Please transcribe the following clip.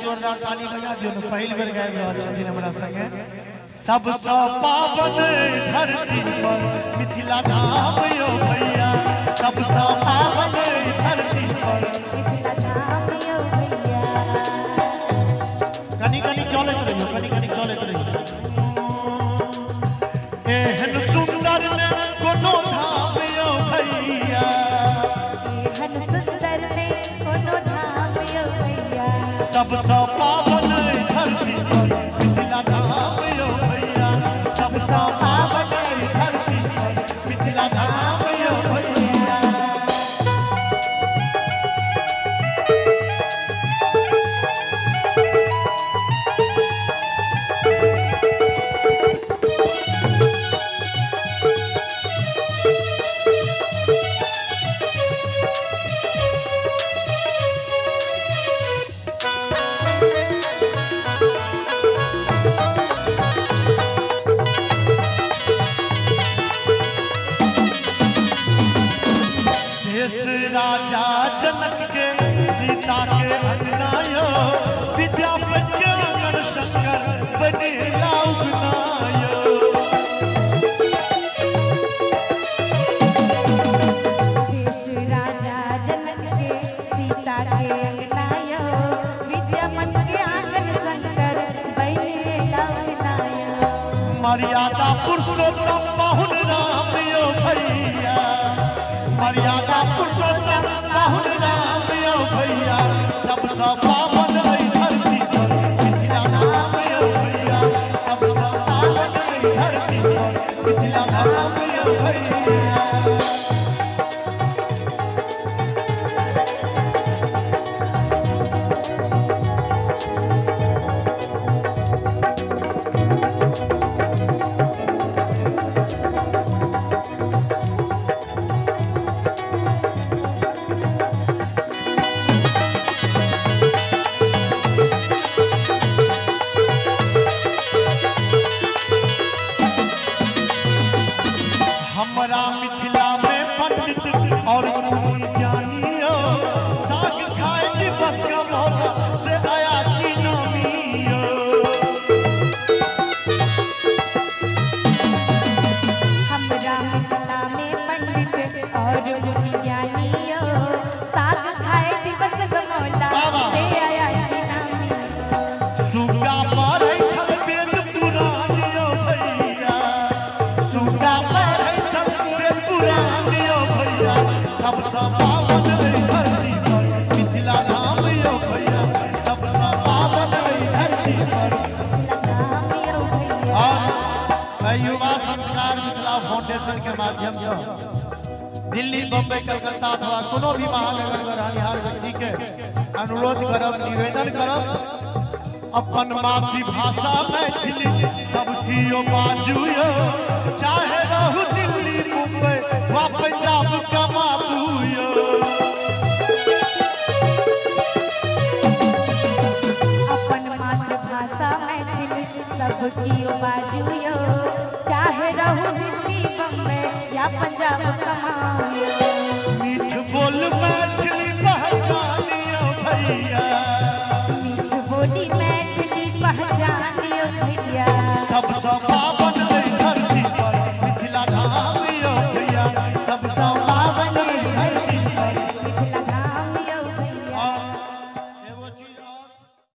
जोरदार ताली बजा दियो न पहिल बेर गाबि रहल छथिन हमरा संगे। सबसँ पावन धरती पर मिथिला धाम यो भैया, सबसँ पावन धरती पर मिथिला धाम यो भैया। कनी कनी चलैत रहियो, कनी कनी चलैत रहियो। एहन सुंदर ने कोनो धाम यो भैया, एहन सुंदर ने कोनो धाम यो भैया। सबसँ पावन धरती पर मिथिला धाम यो भैया, सबसँ पावन धरती पर मिथिला धाम यो भैया। राजा जनक के सीता के अंगनायो, विद्यापति के आंगन शंकर बने लाउनायो। देश राजा जनक के सीता के अंगनायो, विद्यापति के आंगन शंकर बने लाउनायो। मर्यादा पुरुषोत्तम पाहुन राम यो भैया, मर्यादा पुरुषोत्तम पाहुन राम यो भैया। सबसँ पावन धरती पर मिथिला धाम यो भैया, सबसँ पावन धरती पर मिथिला धाम यो भैया। हमरा मिथिला में पंडित और गुणी ज्ञानियो, साग खाए दिवस का मौका से आया चिनमियो। हमरा मिथिला में पंडित और गुणी ज्ञानियो, साग खाए दिवस का मौका से आया चिनमियो। सुगा पढ़ै छल वेद पुराण यो भैया, सुगा पढ़ै छल वेद पुराण यो भैया। सबसँ पावन धरती पर मिथिला धाम यो भैया, सबसँ पावन धरती पर। और युवा संस्कार मिथिला फाउंडेशन के माध्यम से दिल्ली, बम्बई, कलकत्ता अथवा कोनो भी महानगर में रहनिहार व्यक्ति के अनुरोध करब, निवेदन करब, अपन मातृभाषा मैथिली सब कियो बाजू यो। चाहे रहू दिल्ली, मुंबई वा पंजाब कमाबू यो। अपन मातृभाषा मैथिली सब कियो बाजू यो। चाहे रहू दिल्ली, बम्बई या पंजाब कमाओ। मीठ बोल मैथिली पहचानियो भैया, मीठ बोली मैथिली पहचानियो भैया। सबसँ पावन